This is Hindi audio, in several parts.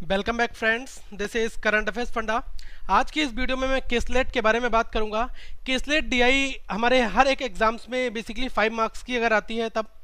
Welcome back friends, this is current affairs funda. आज की इस वीडियो में मैं केसलेट के बारे में बात करूंगा। केसलेट डीआई हमारे हर एक एग्जाम्स में बेसिकली 5 मार्क्स की अगर आती है तब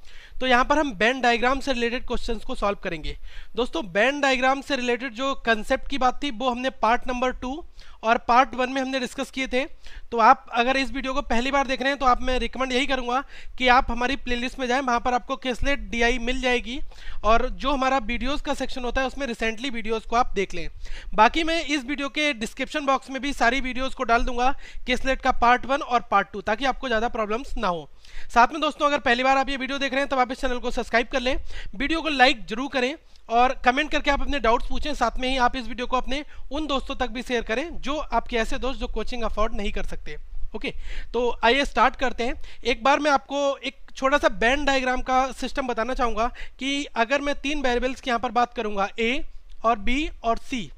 तो यहाँ पर हम बेन डायग्राम से रिलेटेड क्वेश्चंस को सॉल्व करेंगे। दोस्तों, बेन डायग्राम से रिलेटेड जो कंसेप्ट की बात थी वो हमने पार्ट नंबर 2 और पार्ट 1 में हमने डिस्कस किए थे। तो आप अगर इस वीडियो को पहली बार देख रहे हैं तो आप मैं रिकमेंड यही करूंगा कि आप हमारी प्लेलिस्ट में जाएं, वहां पर आपको केसलेट डीआई मिल जाएगी और जो हमारा वीडियोस का सेक्शन होता है उसमें रिसेंटली वीडियोस को आप देख लें। बाकी मैं इस वीडियो के डिस्क्रिप्शन बॉक्स में भी सारी वीडियोस को डाल दूंगा, केसलेट का पार्ट 1 और पार्ट 2, ताकि आपको ज़्यादा प्रॉब्लम्स ना हो। साथ में दोस्तों, अगर पहली बार आप ये वीडियो देख रहे हैं तब आप इस चैनल को सब्सक्राइब कर लें, वीडियो को लाइक जरूर करें और कमेंट करके आप अपने डाउट्स पूछें। साथ में ही आप इस वीडियो को अपने उन दोस्तों तक भी शेयर करें जो आपके ऐसे दोस्त जो कोचिंग अफोर्ड नहीं कर सकते। ओके, तो आइए स्टार्ट करते हैं। एक बार मैं आपको एक छोटा सा बेन डायग्राम का सिस्टम बताना चाहूँगा कि अगर मैं 3 वेरिएबल्स की यहाँ पर बात करूँगा, ए और बी और सी,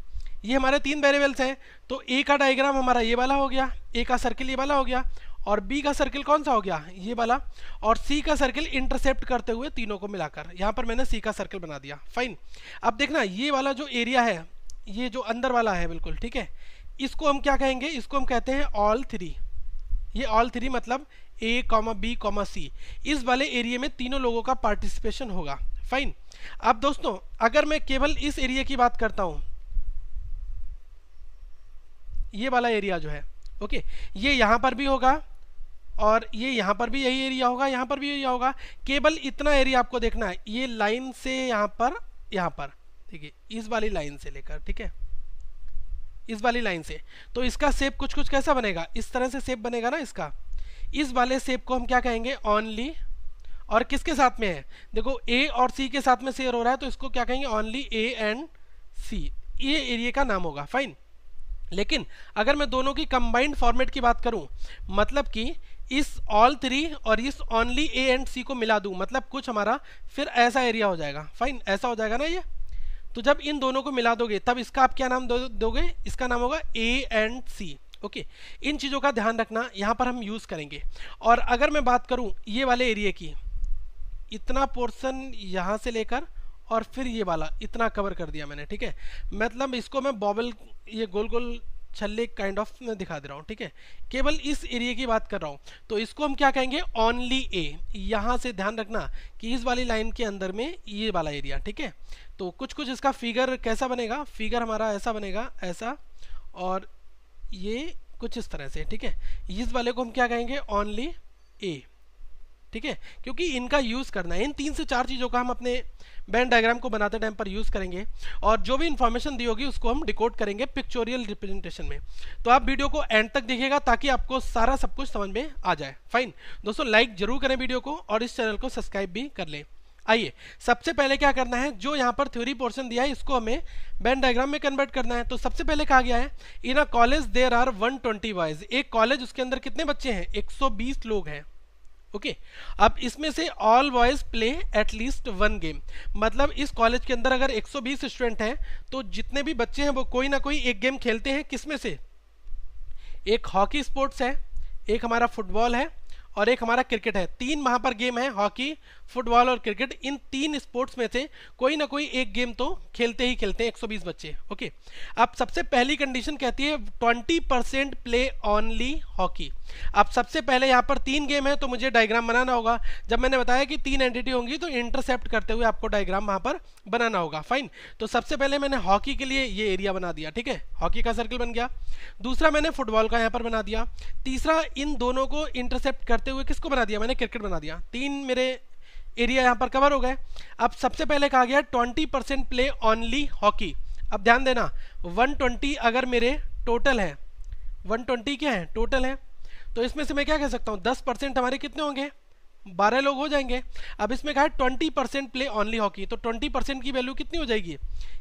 ये हमारे 3 वेरिएबल्स हैं। तो ए का डायग्राम हमारा ये वाला हो गया, ए का सर्किल ये वाला हो गया, और बी का सर्किल कौन सा हो गया, ये वाला, और सी का सर्किल इंटरसेप्ट करते हुए तीनों को मिलाकर यहाँ पर मैंने सी का सर्किल बना दिया। फाइन। अब देखना, ये वाला जो एरिया है, ये जो अंदर वाला है बिल्कुल ठीक है, इसको हम क्या कहेंगे, इसको हम कहते हैं ऑल 3। ये ऑल 3 मतलब ए कॉमा बी कॉमा सी, इस वाले एरिया में तीनों लोगों का पार्टिसिपेशन होगा। फाइन। अब दोस्तों, अगर मैं केवल इस एरिया की बात करता हूं, ये वाला एरिया जो है, ओके, ये यहां पर भी होगा और ये यहाँ पर भी यही एरिया होगा, यहाँ पर भी एरिया होगा। केवल इतना एरिया आपको देखना है, ये लाइन से यहाँ पर देखिए, इस वाली लाइन से लेकर, ठीक है, इस वाली लाइन से। तो इसका शेप कुछ कुछ कैसा बनेगा, इस तरह से शेप बनेगा ना इसका। इस वाले शेप को हम क्या कहेंगे, ओनली। और किसके साथ में है, देखो ए और सी के साथ में शेयर हो रहा है, तो इसको क्या कहेंगे, ओनली ए एंड सी, ये एरिया का नाम होगा। फाइन। लेकिन अगर मैं दोनों की कंबाइंड फॉर्मेट की बात करूं, मतलब कि इस ऑल 3 और इस ओनली ए एंड सी को मिला दूं, मतलब कुछ हमारा फिर ऐसा एरिया हो जाएगा। फाइन, ऐसा हो जाएगा ना ये। तो जब इन दोनों को मिला दोगे तब इसका आप क्या नाम दोगे, इसका नाम होगा ए एंड सी। ओके, इन चीज़ों का ध्यान रखना, यहाँ पर हम यूज़ करेंगे। और अगर मैं बात करूँ ये वाले एरिया की, इतना पोर्शन यहाँ से लेकर और फिर ये वाला इतना कवर कर दिया मैंने, ठीक है। मतलब इसको मैं बॉबल, ये गोल गोल छल्ले काइंड ऑफ में दिखा दे रहा हूँ, ठीक है। केवल इस एरिया की बात कर रहा हूँ, तो इसको हम क्या कहेंगे, ओनली ए। यहाँ से ध्यान रखना कि इस वाली लाइन के अंदर में ये वाला एरिया, ठीक है। तो कुछ कुछ इसका फिगर कैसा बनेगा, फिगर हमारा ऐसा बनेगा, ऐसा, और ये कुछ इस तरह से, ठीक है। इस वाले को हम क्या कहेंगे, ओनली ए, ठीक है, क्योंकि इनका यूज करना है। इन 3 से 4 चीजों का हम अपने बेन डायग्राम को बनाते टाइम पर यूज करेंगे और जो भी इंफॉर्मेशन दी होगी उसको हम डिकोड करेंगे पिक्चोरियल रिप्रेजेंटेशन में। तो आप वीडियो को एंड तक देखिएगा ताकि आपको सारा सब कुछ समझ में आ जाए। फाइन दोस्तों, लाइक जरूर करें वीडियो को और इस चैनल को सब्सक्राइब भी कर लें। आइए, सबसे पहले क्या करना है, जो यहाँ पर थ्योरी पोर्शन दिया है इसको हमें बेन डायग्राम में कन्वर्ट करना है। तो सबसे पहले कहा गया है, इन अ कॉलेज देयर आर 120 बॉयज। एक कॉलेज, उसके अंदर कितने बच्चे हैं, 120 लोग हैं। ओके, अब इसमें से all boys play at least 1 game, मतलब इस कॉलेज के अंदर अगर 120 स्टूडेंट हैं तो जितने भी बच्चे हैं वो कोई ना कोई एक गेम खेलते हैं। किसमें से, एक हॉकी स्पोर्ट्स है, एक हमारा फुटबॉल है और एक हमारा क्रिकेट है। 3 वहां पर गेम है, हॉकी, फुटबॉल और क्रिकेट। इन 3 स्पोर्ट्स में से कोई ना कोई एक गेम तो खेलते ही खेलते हैं 120 बच्चे। ओके, अब सबसे पहली कंडीशन कहती है 20% प्ले ओनली हॉकी। अब सबसे पहले यहाँ पर 3 गेम है तो मुझे डायग्राम बनाना होगा। जब मैंने बताया कि 3 एंटिटी होंगी तो इंटरसेप्ट करते हुए आपको डायग्राम वहां पर बनाना होगा। फाइन, तो सबसे पहले मैंने हॉकी के लिए ये एरिया बना दिया, ठीक है, हॉकी का सर्कल बन गया। दूसरा मैंने फुटबॉल का यहाँ पर बना दिया। तीसरा, इन दोनों को इंटरसेप्ट करते हुए किसको बना दिया, मैंने क्रिकेट बना दिया। 3 मेरे एरिया यहाँ पर कवर हो गए। अब सबसे पहले कहा गया 20% प्ले ओनली हॉकी। अब ध्यान देना, 120 अगर मेरे टोटल है, 120 क्या है, टोटल है, तो इसमें से मैं क्या कह सकता हूँ, 10% हमारे कितने होंगे, 12 लोग हो जाएंगे। अब इसमें कहा है 20% प्ले ओनली हॉकी, तो 20% की वैल्यू कितनी हो जाएगी,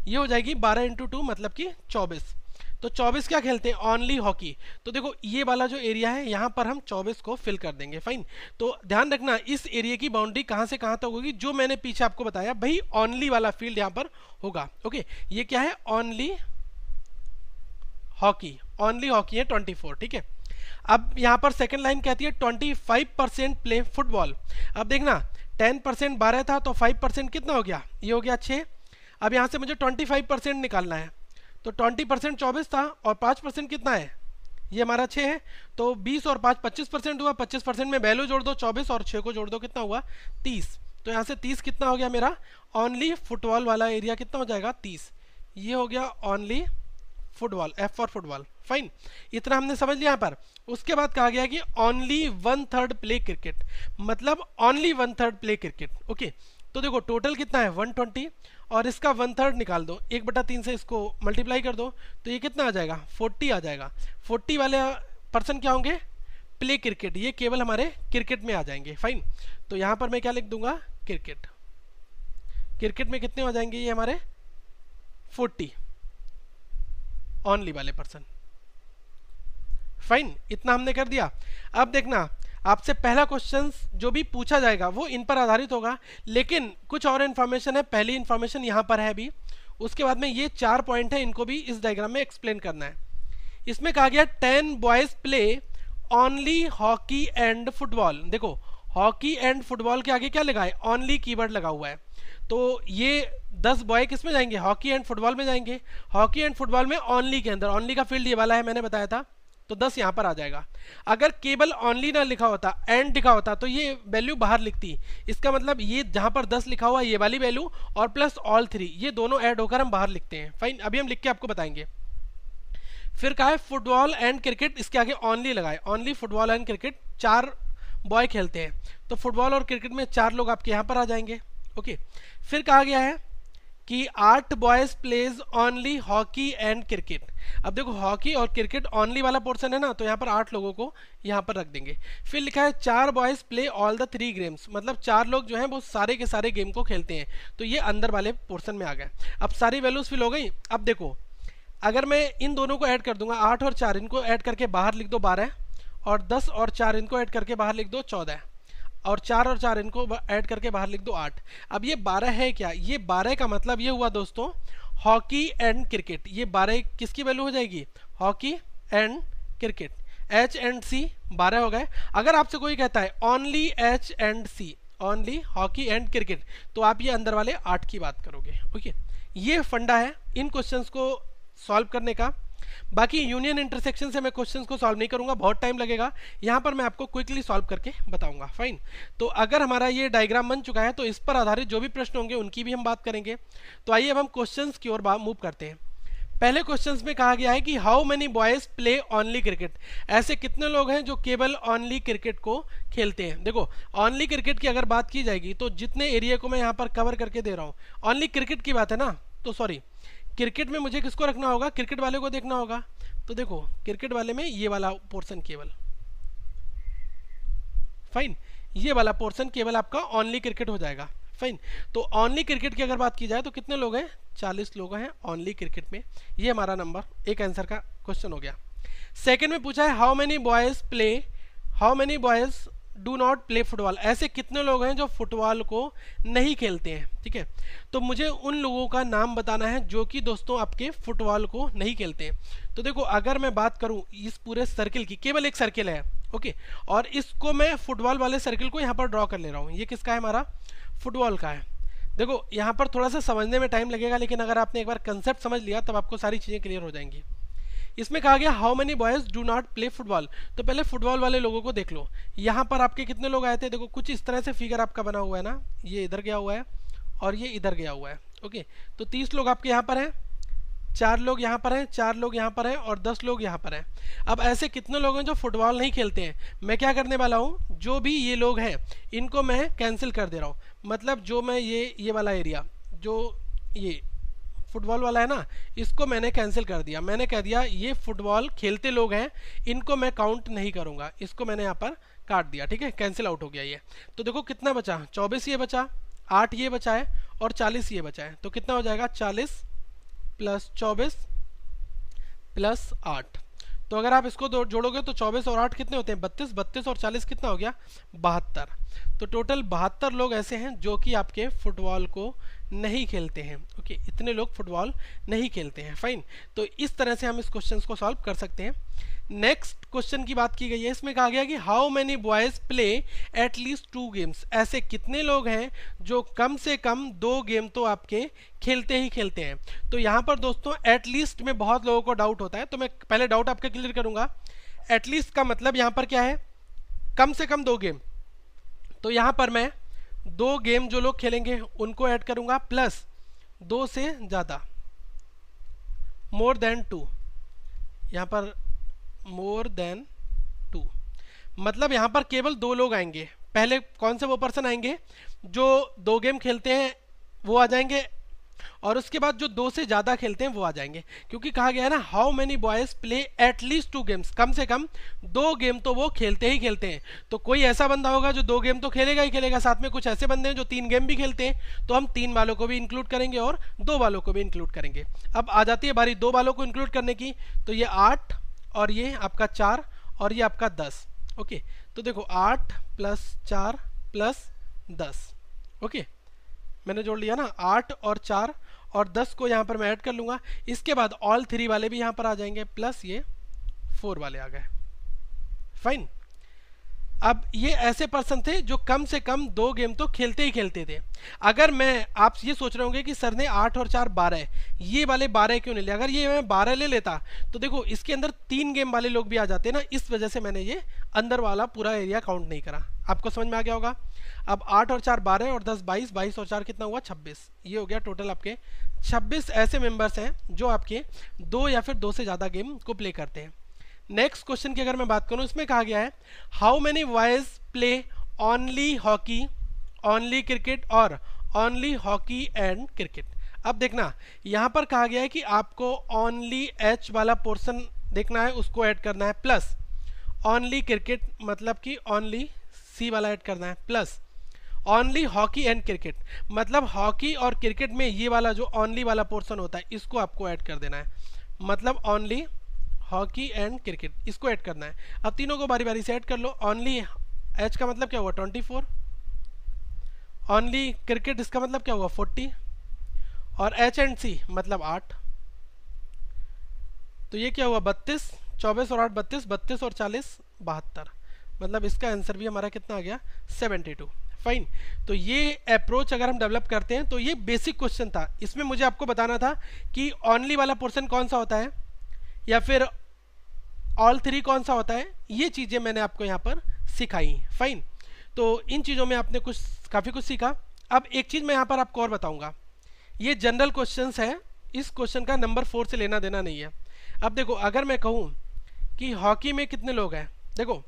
ये हो जाएगी 12 × 2 मतलब कि 24। तो 24 क्या खेलते हैं, ओनली हॉकी। तो देखो ये वाला जो एरिया है यहाँ पर हम 24 को फिल कर देंगे। फाइन, तो ध्यान रखना इस एरिया की बाउंड्री कहाँ से कहाँ तक होगी, जो मैंने पीछे आपको बताया भाई ओनली वाला फील्ड यहाँ पर होगा। ओके, ये क्या है, ओनली हॉकी, ओनली हॉकी है 24, ठीक है। अब यहाँ पर सेकंड लाइन कहती है 25% प्ले फुटबॉल। अब देखना 10% 12 था तो 5% कितना हो गया, ये हो गया 6। अब यहाँ से मुझे 25% निकालना है, तो 20% 24 था और 5% कितना है, ये हमारा 6 है, तो 20 और 5 25% हुआ, 25% में वैल्यू जोड़ दो 24 और 6 को जोड़ दो, कितना हुआ 30। तो यहाँ से 30 कितना हो गया मेरा ओनली फुटबॉल वाला एरिया, कितना हो जाएगा 30। ये हो गया only football, F for football. Fine, इतना हमने समझ लिया यहाँ पर। उसके बाद कहा गया कि ओनली 1/3 प्ले क्रिकेट, मतलब ओनली 1/3 प्ले क्रिकेट। ओके, तो देखो टोटल कितना है 120 और इसका 1/3 निकाल दो, 1/3 से इसको मल्टीप्लाई कर दो, तो ये कितना आ जाएगा 40 आ जाएगा। 40 वाले पर्सन क्या होंगे, प्ले क्रिकेट, ये केवल हमारे क्रिकेट में आ जाएंगे। फाइन, तो यहाँ पर मैं क्या लिख दूंगा, क्रिकेट। क्रिकेट में कितने हो जाएंगे ये हमारे 40 ओनली वाले पर्सन। फाइन, इतना हमने कर दिया। अब देखना, आपसे पहला क्वेश्चन जो भी पूछा जाएगा वो इन पर आधारित होगा, लेकिन कुछ और इन्फॉर्मेशन है। पहली इन्फॉर्मेशन यहाँ पर है अभी, उसके बाद में ये 4 पॉइंट है, इनको भी इस डायग्राम में एक्सप्लेन करना है। इसमें कहा गया 10 boys play only hockey and football. देखो हॉकी एंड फुटबॉल के आगे क्या लगा है, ओनली कीवर्ड लगा हुआ है, तो ये 10 बॉय किस में जाएंगे, हॉकी एंड फुटबॉल में जाएंगे। हॉकी एंड फुटबॉल में ओनली के अंदर, ओनली का फील्ड ये वाला है, मैंने बताया था, तो 10 यहाँ पर आ जाएगा। अगर केवल ओनली ना लिखा होता, एंड लिखा होता, तो ये वैल्यू बाहर लिखती। इसका मतलब ये जहाँ पर 10 लिखा हुआ है ये वाली वैल्यू और प्लस ऑल 3, ये दोनों ऐड होकर हम बाहर लिखते हैं। फाइन, अभी हम लिख के आपको बताएंगे। फिर कहा है फुटबॉल एंड क्रिकेट, इसके आगे ओनली लगाए, only football and cricket, 4 boy खेलते हैं, तो फुटबॉल और क्रिकेट में 4 लोग आपके यहाँ पर आ जाएंगे। ओके, फिर कहा गया है कि 8 boys plays only hockey and cricket. अब देखो हॉकी और क्रिकेट ओनली वाला पोर्शन है ना, तो यहाँ पर 8 लोगों को यहाँ पर रख देंगे। फिर लिखा है 4 boys play all the 3 games, मतलब 4 लोग जो हैं वो सारे के सारे गेम को खेलते हैं, तो ये अंदर वाले पोर्शन में आ गए। अब सारी वैल्यूज फिल हो गई। अब देखो अगर मैं इन दोनों को ऐड कर दूंगा, 8 और 4 इनको ऐड करके बाहर लिख दो 12, और 10 और 4 इनको ऐड करके बाहर लिख दो 14, और 4 और 4 इनको ऐड करके बाहर लिख दो 8। अब ये 12 है क्या, ये 12 का मतलब ये हुआ दोस्तों हॉकी एंड क्रिकेट। ये 12 किसकी वैल्यू हो जाएगी, hockey and cricket, H and C 12 हो गए। अगर आपसे कोई कहता है only H and C, only hockey and cricket, तो आप ये अंदर वाले 8 की बात करोगे। ओके, ये फंडा है इन क्वेश्चंस को सॉल्व करने का। बाकी यूनियन इंटरसेक्शन से मैं क्वेश्चंस को सॉल्व नहीं करूंगा, बहुत टाइम लगेगा। यहाँ पर मैं आपको क्विकली सॉल्व करके बताऊंगा। फाइन, तो अगर हमारा ये डायग्राम बन चुका है तो इस पर आधारित जो भी प्रश्न होंगे उनकी भी हम बात करेंगे। तो आइए अब हम क्वेश्चंस की ओर मूव करते हैं। पहले क्वेश्चंस में कहा गया है कि how many boys play only cricket, ऐसे कितने लोग हैं जो केवल ओनली क्रिकेट को खेलते हैं। देखो ओनली क्रिकेट की अगर बात की जाएगी तो जितने एरिया को मैं यहाँ पर कवर करके दे रहा हूँ, ओनली क्रिकेट की बात है ना, तो सॉरी क्रिकेट में मुझे किसको रखना होगा, क्रिकेट वाले को देखना होगा। तो देखो क्रिकेट वाले में ये वाला पोर्शन केवल, फाइन, ये वाला पोर्शन केवल आपका ओनली क्रिकेट हो जाएगा। फाइन, तो ओनली क्रिकेट की अगर बात की जाए तो कितने लोग हैं, 40 लोग हैं ओनली क्रिकेट में। ये हमारा नंबर एक आंसर का क्वेश्चन हो गया। सेकंड में पूछा है how many boys play, how many boys do not play football, ऐसे कितने लोग हैं जो फुटबॉल को नहीं खेलते हैं। ठीक है, तो मुझे उन लोगों का नाम बताना है जो कि दोस्तों आपके फुटबॉल को नहीं खेलते हैं। तो देखो अगर मैं बात करूं इस पूरे सर्किल की, केवल एक सर्किल है, ओके, और इसको मैं फुटबॉल वाले सर्किल को यहाँ पर ड्रॉ कर ले रहा हूँ। ये किसका है, हमारा फुटबॉल का है। देखो यहाँ पर थोड़ा सा समझने में टाइम लगेगा, लेकिन अगर आपने एक बार कंसेप्ट समझ लिया तब आपको सारी चीज़ें क्लियर हो जाएंगी। इसमें कहा गया how many boys do not play football, तो पहले फुटबॉल वाले लोगों को देख लो। यहाँ पर आपके कितने लोग आए थे, देखो कुछ इस तरह से फिगर आपका बना हुआ है ना, ये इधर गया हुआ है और ये इधर गया हुआ है। ओके, तो 30 लोग आपके यहाँ पर हैं, 4 लोग यहाँ पर हैं, 4 लोग यहाँ पर हैं और 10 लोग यहाँ पर हैं। अब ऐसे कितने लोग हैं जो फुटबॉल नहीं खेलते हैं। मैं क्या करने वाला हूँ, जो भी ये लोग हैं इनको मैं कैंसिल कर दे रहा हूँ। मतलब जो मैं ये वाला एरिया, जो ये फुटबॉल वाला है ना, इसको मैंने कैंसिल कर दिया। मैंने कह दिया ये फुटबॉल खेलते लोग हैं, इनको मैं काउंट नहीं करूँगा, इसको मैंने यहाँ पर काट दिया। ठीक है, कैंसिल आउट हो गया ये। तो देखो कितना बचा, 24 ये बचा, 8 ये बचा है और 40 ये बचा है। तो कितना हो जाएगा, 40 प्लस 24 प्लस 8। तो अगर आप इसको जोड़ोगे तो 24 और 8 कितने होते हैं, 32, 32 और 40 कितना हो गया, 72। तो टोटल 72 लोग ऐसे हैं जो कि आपके फुटबॉल को नहीं खेलते हैं। ओके, इतने लोग फुटबॉल नहीं खेलते हैं। फाइन, तो इस तरह से हम इस क्वेश्चन को सॉल्व कर सकते हैं। नेक्स्ट क्वेश्चन की बात की गई है, इसमें कहा गया कि how many boys play at least 2 games, ऐसे कितने लोग हैं जो कम से कम 2 गेम तो आपके खेलते ही खेलते हैं। तो यहाँ पर दोस्तों एट लीस्ट में बहुत लोगों को डाउट होता है, तो मैं पहले डाउट आपका क्लियर करूंगा। एट लीस्ट का मतलब यहाँ पर क्या है, कम से कम 2 गेम। तो यहाँ पर मैं 2 गेम जो लोग खेलेंगे उनको ऐड करूंगा, प्लस 2 से ज़्यादा, मोर देन 2, यहाँ पर मोर देन 2 मतलब यहाँ पर केवल 2 लोग आएंगे। पहले कौन से वो पर्सन आएंगे जो 2 गेम खेलते हैं वो आ जाएंगे, और उसके बाद जो 2 से ज़्यादा खेलते हैं वो आ जाएंगे, क्योंकि कहा गया है ना how many boys play at least 2 games, कम से कम 2 गेम तो वो खेलते ही खेलते हैं। तो कोई ऐसा बंदा होगा जो 2 गेम तो खेलेगा ही खेलेगा, साथ में कुछ ऐसे बंदे हैं जो 3 गेम भी खेलते हैं, तो हम 3 वालों को भी इंक्लूड करेंगे और 2 वालों को भी इंक्लूड करेंगे। अब आ जाती है बारी 2 वालों को इंक्लूड करने की, तो ये 8 और ये आपका 4 और ये आपका 10। ओके, तो देखो 8 + 4 + 10। ओके, मैंने जोड़ लिया ना, 8 और 4 और 10 को यहाँ पर मैं ऐड कर लूँगा। इसके बाद ऑल 3 वाले भी यहाँ पर आ जाएंगे, प्लस ये 4 वाले आ गए। फाइन, अब ये ऐसे पर्सन थे जो कम से कम 2 गेम तो खेलते ही खेलते थे। अगर मैं, आप ये सोच रहे होंगे कि सर ने 8 और 4 12, ये वाले 12 क्यों नहीं लिया, अगर ये मैं 12 ले लेता तो देखो इसके अंदर 3 गेम वाले लोग भी आ जाते ना, इस वजह से मैंने ये अंदर वाला पूरा एरिया काउंट नहीं करा। आपको समझ में आ गया होगा। अब 8 और 4 12 और 10 22, 22 और 4 कितना हुआ 26, ये हो गया टोटल आपके 26 ऐसे मेंबर्स हैं जो आपके 2 या फिर 2 से ज़्यादा गेम को प्ले करते हैं। नेक्स्ट क्वेश्चन की अगर मैं बात करूं, इसमें कहा गया है how many boys play only hockey, only cricket और ओनली हॉकी एंड क्रिकेट। अब देखना यहां पर कहा गया है कि आपको ओनली एच वाला पोर्शन देखना है, उसको ऐड करना है, प्लस ओनली क्रिकेट मतलब कि ओनली सी वाला ऐड करना है, plus only hockey and cricket मतलब हॉकी और क्रिकेट में ये वाला जो ओनली वाला पोर्शन होता है इसको आपको ऐड कर देना है, मतलब ओनली हॉकी एंड क्रिकेट इसको ऐड करना है। अब तीनों को बारी बारी से ऐड कर लो। ओनली एच का मतलब क्या हुआ 24, ओनली क्रिकेट इसका मतलब क्या हुआ 40, और एच एंड सी मतलब 8, तो ये क्या हुआ 32, 24 और 8 32, 32 और 40 72, मतलब इसका आंसर भी हमारा कितना आ गया 72। फाइन, तो ये अप्रोच अगर हम डेवलप करते हैं तो ये बेसिक क्वेश्चन था, इसमें मुझे आपको बताना था कि ओनली वाला पोर्शन कौन सा होता है या फिर ऑल 3 कौन सा होता है, ये चीज़ें मैंने आपको यहाँ पर सिखाई। फाइन, तो इन चीज़ों में आपने काफ़ी कुछ सीखा। अब एक चीज़ मैं यहाँ पर आपको और बताऊँगा, ये जनरल क्वेश्चंस है, इस क्वेश्चन का नंबर 4 से लेना देना नहीं है। अब देखो अगर मैं कहूँ कि हॉकी में कितने लोग हैं, देखो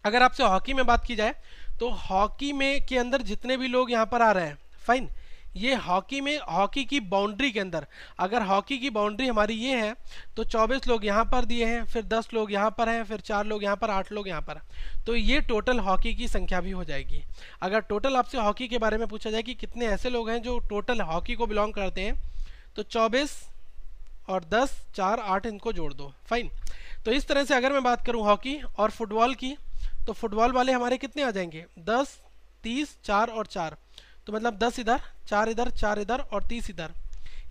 अगर आपसे हॉकी में बात की जाए तो हॉकी में के अंदर जितने भी लोग यहाँ पर आ रहे हैं, फाइन, ये हॉकी में हॉकी की बाउंड्री के अंदर, अगर हॉकी की बाउंड्री हमारी ये है तो 24 लोग यहाँ पर दिए हैं, फिर 10 लोग यहाँ पर हैं, फिर 4 लोग यहाँ पर, 8 लोग यहाँ पर, तो ये टोटल हॉकी की संख्या भी हो जाएगी। अगर टोटल आपसे हॉकी के बारे में पूछा जाए कि कितने ऐसे लोग हैं जो टोटल हॉकी को बिलोंग करते हैं, तो 24 और 10 4 8 इनको जोड़ दो। फाइन, तो इस तरह से अगर मैं बात करूँ हॉकी और फुटबॉल की, तो फुटबॉल वाले हमारे कितने आ जाएंगे 10 30 4 और 4, तो मतलब 10 इधर 4 इधर 4 इधर और 30 इधर,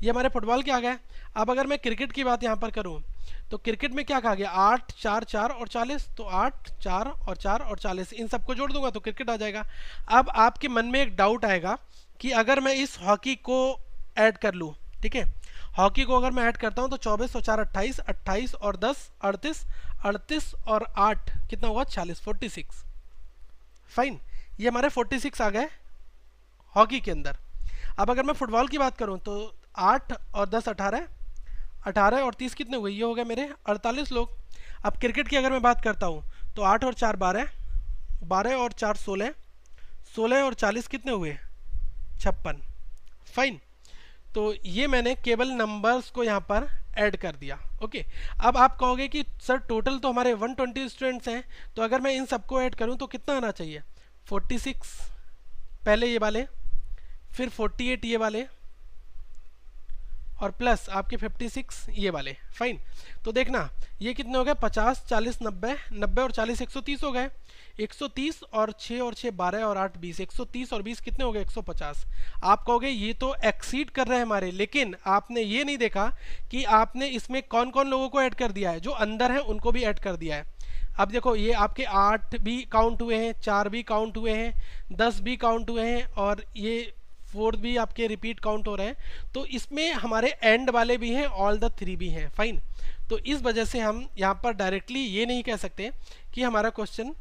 ये हमारे फुटबॉल के आ गए। अब अगर मैं क्रिकेट की बात यहाँ पर करूँ तो क्रिकेट में क्या कहा गया 8 4 4 और 40, तो 8 4 और 4 और 40 इन सबको जोड़ दूंगा तो क्रिकेट आ जाएगा। अब आपके मन में एक डाउट आएगा कि अगर मैं इस हॉकी को ऐड कर लूँ, ठीक है, हॉकी को अगर मैं ऐड करता हूँ तो 24 और 4 28, 28 और 10 38, 38 और 8 कितना हुआ 40, 46। फाइन, ये हमारे 46 आ गए हॉकी के अंदर। अब अगर मैं फुटबॉल की बात करूं तो 8 और 10 18, 18 और 30 कितने हुए, ये हो गए मेरे 48 लोग। अब क्रिकेट की अगर मैं बात करता हूं तो 8 और 4 12, 12 और 4 16, 16 और 40 कितने हुए 56। फाइन, तो ये मैंने केवल नंबर्स को यहाँ पर ऐड कर दिया। ओके, अब आप कहोगे कि सर टोटल तो हमारे 120 स्टूडेंट्स हैं, तो अगर मैं इन सबको ऐड करूँ तो कितना आना चाहिए 46 पहले ये वाले, फिर 48 ये वाले, और प्लस आपके 56 ये वाले। फाइन, तो देखना ये कितने हो गए, 50 40 90, 90 और 40 130 हो गए। 130 और 6 और 6 12 और 8 20, 130 और 20 कितने हो गए, 150। आप कहोगे ये तो एक्सीड कर रहे हैं हमारे, लेकिन आपने ये नहीं देखा कि आपने इसमें कौन कौन लोगों को ऐड कर दिया है, जो अंदर है उनको भी ऐड कर दिया है। अब देखो ये आपके 8 भी काउंट हुए हैं, 4 भी काउंट हुए हैं, 10 भी काउंट हुए हैं, और ये 4 भी आपके रिपीट काउंट हो रहे हैं। तो इसमें हमारे एंड वाले भी हैं, ऑल द 3 भी हैं। फाइन, तो इस वजह से हम यहाँ पर डायरेक्टली ये नहीं कह सकते कि हमारा क्वेश्चन,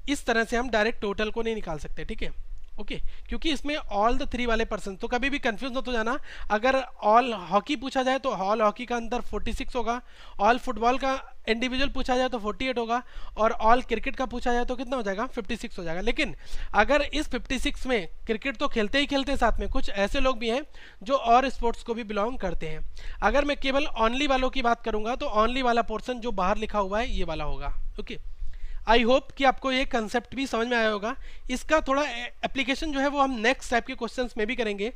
इस तरह से हम डायरेक्ट टोटल को नहीं निकाल सकते, ठीक है। ओके, क्योंकि इसमें ऑल द 3 वाले पर्सन, तो कभी भी कंफ्यूज मत हो जाना। अगर ऑल हॉकी पूछा जाए तो ऑल हॉकी का अंदर 46 होगा, ऑल फुटबॉल का इंडिविजुअल पूछा जाए तो 48 होगा, और ऑल क्रिकेट का पूछा जाए तो कितना हो जाएगा, 56 हो जाएगा। लेकिन अगर इस 56 में क्रिकेट तो खेलते ही खेलते हैं, साथ में कुछ ऐसे लोग भी हैं जो और स्पोर्ट्स को भी बिलोंग करते हैं। अगर मैं केवल ऑनली वालों की बात करूंगा तो ऑनली वाला पोर्सन जो बाहर लिखा हुआ है ये वाला होगा। ओके, आई होप कि आपको ये कंसेप्ट भी समझ में आया होगा। इसका थोड़ा एप्लीकेशन जो है वो हम नेक्स्ट टाइप के क्वेश्चंस में भी करेंगे।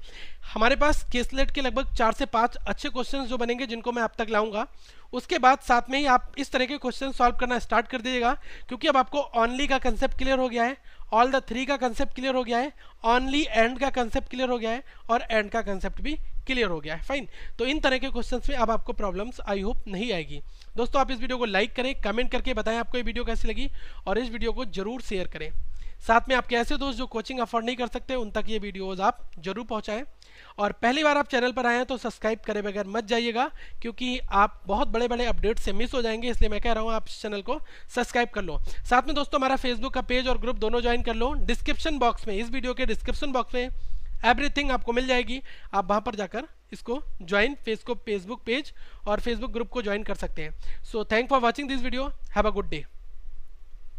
हमारे पास केसलेट के लगभग 4 से 5 अच्छे क्वेश्चंस जो बनेंगे, जिनको मैं अब तक लाऊंगा। उसके बाद साथ में ही आप इस तरह के क्वेश्चन सॉल्व करना स्टार्ट कर दीजिएगा, क्योंकि अब आपको ओनली का कंसेप्ट क्लियर हो गया है, ऑल द 3 का कंसेप्ट क्लियर हो गया है, ओनली एंड का कंसेप्ट क्लियर हो गया है, और एंड का कंसेप्ट भी क्लियर हो गया है। फाइन, तो इन तरह के क्वेश्चंस में अब आपको प्रॉब्लम्स आई होप नहीं आएगी। दोस्तों, आप इस वीडियो को लाइक करें, कमेंट करके बताएं आपको ये वीडियो कैसी लगी, और इस वीडियो को जरूर शेयर करें। साथ में आपके ऐसे दोस्त जो कोचिंग अफोर्ड नहीं कर सकते, उन तक ये वीडियोज़ आप जरूर पहुंचाएं। और पहली बार आप चैनल पर आए हैं तो सब्सक्राइब करे बगैर मत जाइएगा, क्योंकि आप बहुत बड़े बड़े अपडेट से मिस हो जाएंगे। इसलिए मैं कह रहा हूँ आप इस चैनल को सब्सक्राइब कर लो। साथ में दोस्तों हमारा फेसबुक का पेज और ग्रुप दोनों ज्वाइन कर लो। डिस्क्रिप्शन बॉक्स में, इस वीडियो के डिस्क्रिप्शन बॉक्स में एवरीथिंग आपको मिल जाएगी। आप वहाँ पर जाकर इसको ज्वाइन, फेसबुक पेज और फेसबुक ग्रुप को ज्वाइन कर सकते हैं। So thank for watching this video, have a good day.